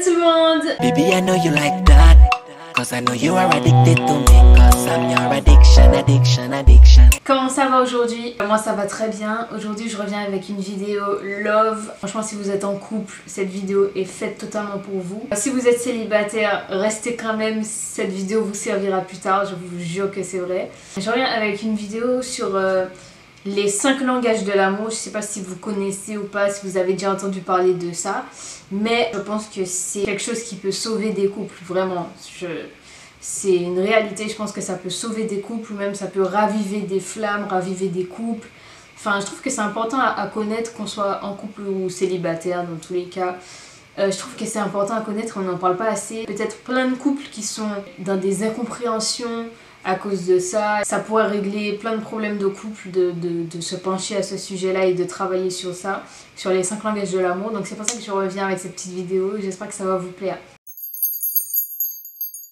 tout le monde! Baby, I know you like that. Cause I know you are addicted to me. Cause I'm your addiction. Comment ça va aujourd'hui? Moi ça va très bien. Aujourd'hui je reviens avec une vidéo love. Franchement si vous êtes en couple, cette vidéo est faite totalement pour vous. Si vous êtes célibataire, restez quand même, cette vidéo vous servira plus tard, je vous jure que c'est vrai. Je reviens avec une vidéo sur les 5 langages de l'amour. Je sais pas si vous connaissez ou pas, si vous avez déjà entendu parler de ça. Mais je pense que c'est quelque chose qui peut sauver des couples, vraiment. C'est une réalité, je pense que ça peut sauver des couples ou même ça peut raviver des flammes, raviver des couples. Enfin, je trouve que c'est important à connaître, qu'on soit en couple ou célibataire dans tous les cas. Je trouve que c'est important à connaître, on n'en parle pas assez. Peut-être plein de couples qui sont dans des incompréhensions à cause de ça. Ça pourrait régler plein de problèmes de couple, de se pencher à ce sujet-là et de travailler sur ça, sur les 5 langages de l'amour. Donc c'est pour ça que je reviens avec cette petite vidéo, j'espère que ça va vous plaire.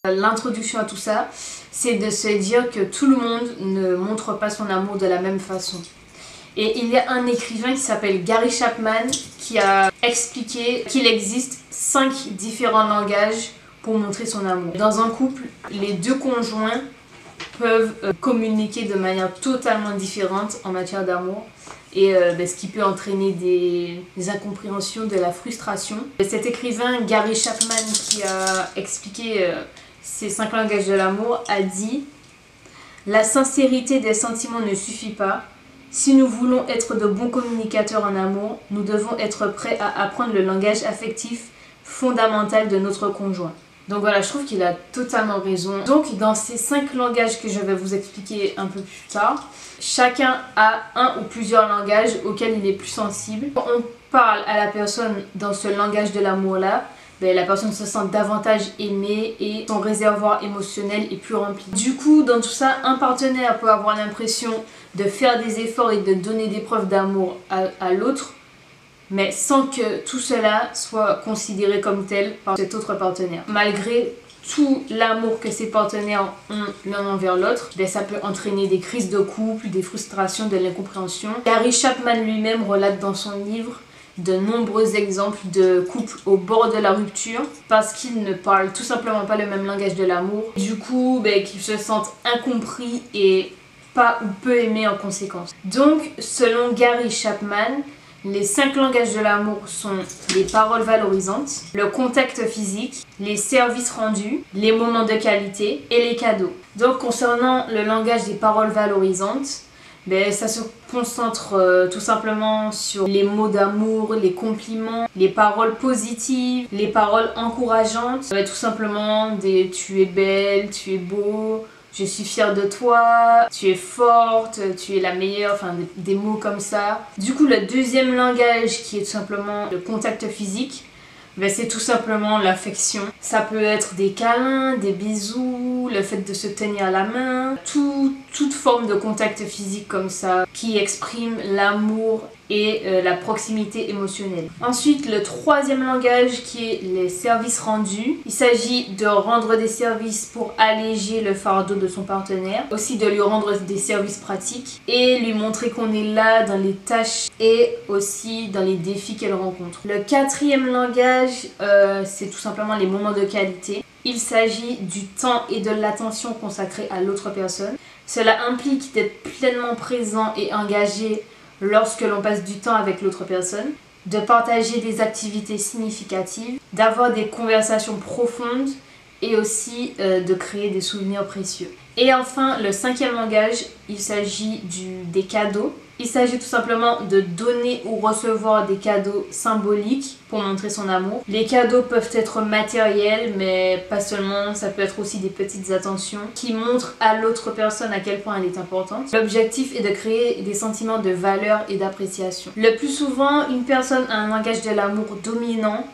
L'introduction à tout ça, c'est de se dire que tout le monde ne montre pas son amour de la même façon. Et il y a un écrivain qui s'appelle Gary Chapman qui a expliqué qu'il existe 5 différents langages pour montrer son amour. Dans un couple, les deux conjoints peuvent communiquer de manière totalement différente en matière d'amour et ce qui peut entraîner des incompréhensions, de la frustration. Cet écrivain Gary Chapman qui a expliqué ces 5 langages de l'amour a dit: la sincérité des sentiments ne suffit pas. Si nous voulons être de bons communicateurs en amour, nous devons être prêts à apprendre le langage affectif fondamental de notre conjoint. Donc voilà, je trouve qu'il a totalement raison. Donc dans ces 5 langages que je vais vous expliquer un peu plus tard, chacun a un ou plusieurs langages auxquels il est plus sensible. Quand on parle à la personne dans ce langage de l'amour-là, la personne se sent davantage aimée et son réservoir émotionnel est plus rempli. Du coup, dans tout ça, un partenaire peut avoir l'impression de faire des efforts et de donner des preuves d'amour à l'autre, mais sans que tout cela soit considéré comme tel par cet autre partenaire. Malgré tout l'amour que ces partenaires ont l'un envers l'autre, ça peut entraîner des crises de couple, des frustrations, de l'incompréhension. Gary Chapman lui-même relate dans son livre de nombreux exemples de couples au bord de la rupture parce qu'ils ne parlent tout simplement pas le même langage de l'amour. Du coup, qu'ils se sentent incompris et pas ou peu aimés en conséquence. Donc, selon Gary Chapman, les 5 langages de l'amour sont les paroles valorisantes, le contact physique, les services rendus, les moments de qualité et les cadeaux. Donc, concernant le langage des paroles valorisantes, ça se concentre tout simplement sur les mots d'amour, les compliments, les paroles positives, les paroles encourageantes. Tout simplement des tu es belle, tu es beau, je suis fière de toi, tu es forte, tu es la meilleure, enfin des mots comme ça. Du coup, le deuxième langage qui est tout simplement le contact physique, c'est tout simplement l'affection. Ça peut être des câlins, des bisous, le fait de se tenir la main, toute forme de contact physique comme ça qui exprime l'amour et la proximité émotionnelle. Ensuite, le troisième langage qui est les services rendus. Il s'agit de rendre des services pour alléger le fardeau de son partenaire, aussi de lui rendre des services pratiques et lui montrer qu'on est là dans les tâches et aussi dans les défis qu'elle rencontre. Le quatrième langage, c'est tout simplement les moments de qualité. Il s'agit du temps et de l'attention consacrée à l'autre personne. Cela implique d'être pleinement présent et engagé lorsque l'on passe du temps avec l'autre personne, de partager des activités significatives, d'avoir des conversations profondes et aussi de créer des souvenirs précieux. Et enfin, le 5e langage, il s'agit des cadeaux. Il s'agit tout simplement de donner ou recevoir des cadeaux symboliques pour montrer son amour. Les cadeaux peuvent être matériels, mais pas seulement, ça peut être aussi des petites attentions qui montrent à l'autre personne à quel point elle est importante. L'objectif est de créer des sentiments de valeur et d'appréciation. Le plus souvent, une personne a un langage de l'amour dominant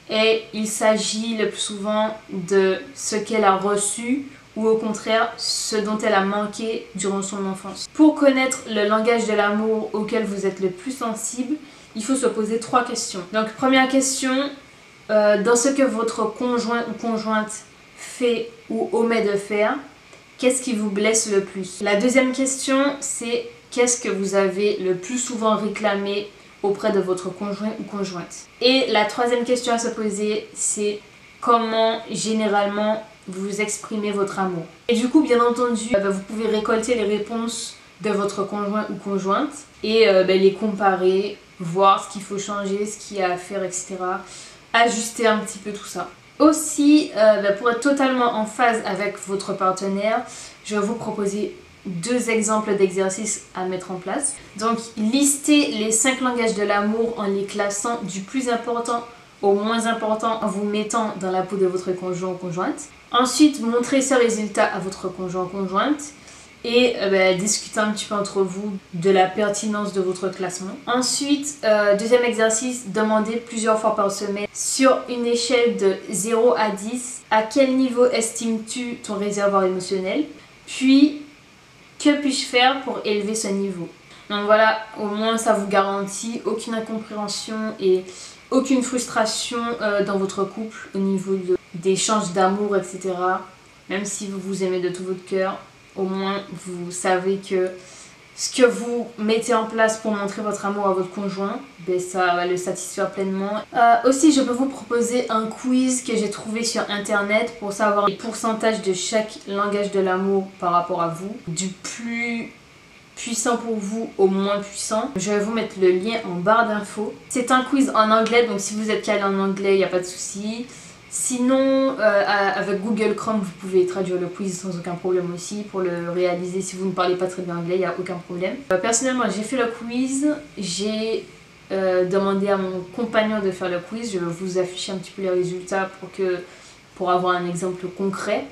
et il s'agit le plus souvent de ce qu'elle a reçu ou au contraire ce dont elle a manqué durant son enfance. Pour connaître le langage de l'amour auquel vous êtes le plus sensible, il faut se poser 3 questions. Donc première question, dans ce que votre conjoint ou conjointe fait ou omet de faire, qu'est-ce qui vous blesse le plus? La deuxième question, c'est qu'est-ce que vous avez le plus souvent réclamé auprès de votre conjoint ou conjointe. Et la troisième question à se poser, c'est comment généralement vous exprimez votre amour. Et du coup, bien entendu, vous pouvez récolter les réponses de votre conjoint ou conjointe et les comparer, voir ce qu'il faut changer, ce qu'il y a à faire, etc. Ajuster un petit peu tout ça. Aussi, pour être totalement en phase avec votre partenaire, je vais vous proposer 2 exemples d'exercices à mettre en place. Donc, listez les 5 langages de l'amour en les classant du plus important au moins important en vous mettant dans la peau de votre conjoint ou conjointe. Ensuite, montrez ce résultat à votre conjoint ou conjointe et discutez un petit peu entre vous de la pertinence de votre classement. Ensuite, deuxième exercice, demandez plusieurs fois par semaine sur une échelle de 0 à 10 à quel niveau estimes-tu ton réservoir émotionnel, puis que puis-je faire pour élever ce niveau. Donc voilà, au moins ça vous garantit aucune incompréhension et aucune frustration dans votre couple au niveau d'échanges d'amour, etc. Même si vous vous aimez de tout votre cœur, au moins vous savez que ce que vous mettez en place pour montrer votre amour à votre conjoint, ça va le satisfaire pleinement. Aussi, je peux vous proposer un quiz que j'ai trouvé sur internet pour savoir les pourcentages de chaque langage de l'amour par rapport à vous, du plus puissant pour vous au moins puissant. Je vais vous mettre le lien en barre d'infos. C'est un quiz en anglais, donc si vous êtes calé en anglais, il n'y a pas de souci. Sinon, avec Google Chrome, vous pouvez traduire le quiz sans aucun problème aussi. Pour le réaliser, si vous ne parlez pas très bien anglais, il n'y a aucun problème. Personnellement, j'ai fait le quiz. J'ai demandé à mon compagnon de faire le quiz. Je vais vous afficher un petit peu les résultats pour avoir un exemple concret.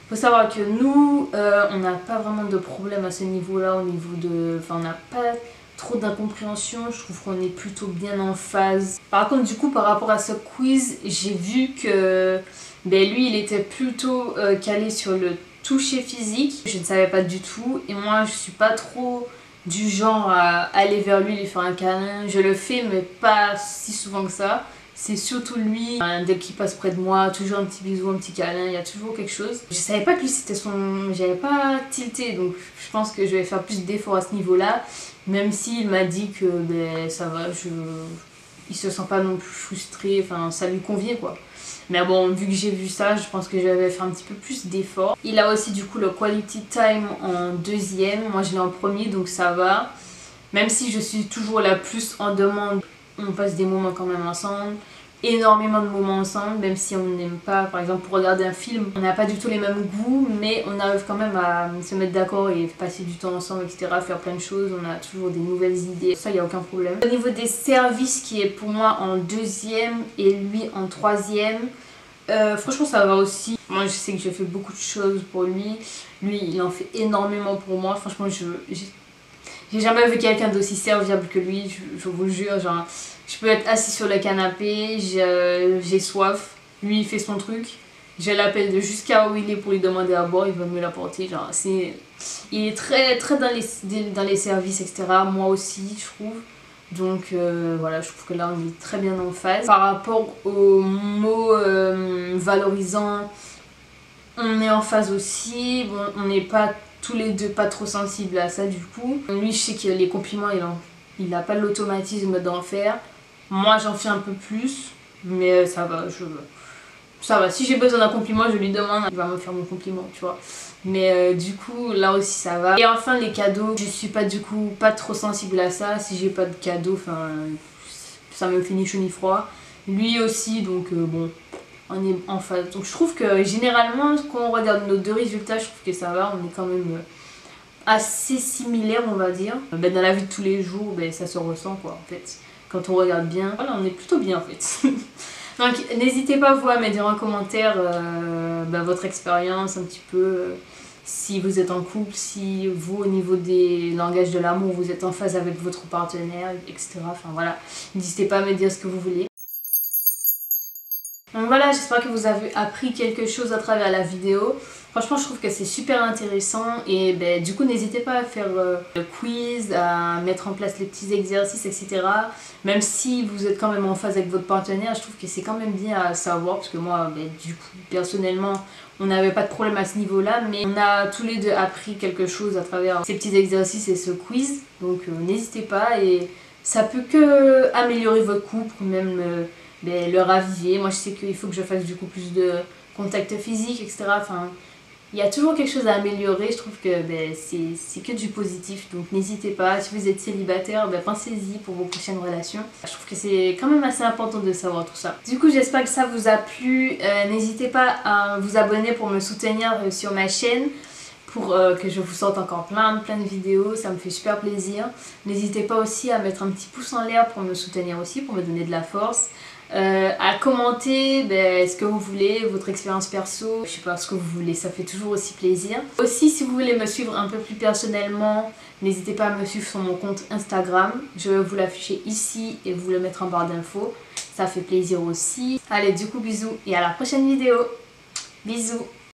Il faut savoir que nous, on n'a pas vraiment de problème à ce niveau-là, au niveau de... Enfin, on n'a pas trop d'incompréhension, je trouve qu'on est plutôt bien en phase. Par contre, du coup, par rapport à ce quiz, j'ai vu que lui, il était plutôt calé sur le toucher physique. Je ne savais pas du tout, et moi, je suis pas trop du genre à aller vers lui, lui faire un câlin. Je le fais, mais pas si souvent que ça. C'est surtout lui, dès qu'il passe près de moi, toujours un petit bisou, un petit câlin, il y a toujours quelque chose. Je savais pas que lui c'était son... J'avais pas tilté, donc je pense que je vais faire plus d'efforts à ce niveau-là. Même s'il m'a dit que ça va, il se sent pas non plus frustré, enfin ça lui convient quoi. Mais bon, vu que j'ai vu ça, je pense que je vais faire un petit peu plus d'efforts. Il a aussi du coup le quality time en deuxième, moi je l'ai en premier donc ça va. Même si je suis toujours la plus en demande, on passe des moments quand même ensemble, énormément de moments ensemble, même si on n'aime pas, par exemple pour regarder un film, on n'a pas du tout les mêmes goûts, mais on arrive quand même à se mettre d'accord et passer du temps ensemble, etc., faire plein de choses, on a toujours des nouvelles idées, ça il n'y a aucun problème. Au niveau des services qui est pour moi en deuxième et lui en troisième, franchement ça va aussi. Moi je sais que je fais beaucoup de choses pour lui, il en fait énormément pour moi, franchement j'ai jamais vu quelqu'un d'aussi serviable que lui, je vous jure, genre, je peux être assis sur le canapé, j'ai soif, lui il fait son truc, je l'appelle de jusqu'à où il est pour lui demander à boire, il va me l'apporter, genre, il est très dans les services, etc., moi aussi, je trouve. Donc voilà, je trouve que là on est très bien en phase. Par rapport aux mots valorisants, on est en phase aussi, bon, on n'est pas tous les deux pas trop sensibles à ça du coup. Lui je sais que les compliments il n'a pas l'automatisme d'en faire. Moi j'en fais un peu plus, mais ça va, ça va. Si j'ai besoin d'un compliment, je lui demande, il va me faire mon compliment, tu vois. Mais du coup là aussi ça va. Et enfin les cadeaux, je suis pas du coup pas trop sensible à ça. Si j'ai pas de cadeaux, enfin ça me fait ni chaud ni froid. Lui aussi, donc bon, on est en phase. Donc je trouve que généralement quand on regarde nos deux résultats, je trouve que ça va, on est quand même assez similaires on va dire. Dans la vie de tous les jours, ça se ressent quoi en fait. Quand on regarde bien, voilà, on est plutôt bien en fait. Donc n'hésitez pas vous à me dire en commentaire votre expérience un petit peu, si vous êtes en couple, si vous au niveau des langages de l'amour vous êtes en phase avec votre partenaire, etc. Enfin voilà, n'hésitez pas à me dire ce que vous voulez. Donc voilà, j'espère que vous avez appris quelque chose à travers la vidéo. Franchement, je trouve que c'est super intéressant et du coup, n'hésitez pas à faire le quiz, à mettre en place les petits exercices, etc. Même si vous êtes quand même en phase avec votre partenaire, je trouve que c'est quand même bien à savoir parce que moi, du coup, personnellement, on n'avait pas de problème à ce niveau-là, mais on a tous les deux appris quelque chose à travers ces petits exercices et ce quiz. Donc n'hésitez pas et ça peut que améliorer votre couple, même le raviver. Moi je sais qu'il faut que je fasse du coup plus de contact physique, etc. Enfin, il y a toujours quelque chose à améliorer. Je trouve que c'est que du positif. Donc n'hésitez pas, si vous êtes célibataire, pensez-y pour vos prochaines relations. Je trouve que c'est quand même assez important de savoir tout ça. Du coup j'espère que ça vous a plu. N'hésitez pas à vous abonner pour me soutenir sur ma chaîne, pour que je vous sorte encore plein de vidéos, ça me fait super plaisir. N'hésitez pas aussi à mettre un petit pouce en l'air pour me soutenir aussi, pour me donner de la force. À commenter ce que vous voulez, votre expérience perso, je sais pas ce que vous voulez, ça fait toujours aussi plaisir. Aussi si vous voulez me suivre un peu plus personnellement, n'hésitez pas à me suivre sur mon compte Instagram, je vais vous l'afficher ici et vous le mettre en barre d'infos, ça fait plaisir aussi. Allez du coup bisous et à la prochaine vidéo, bisous.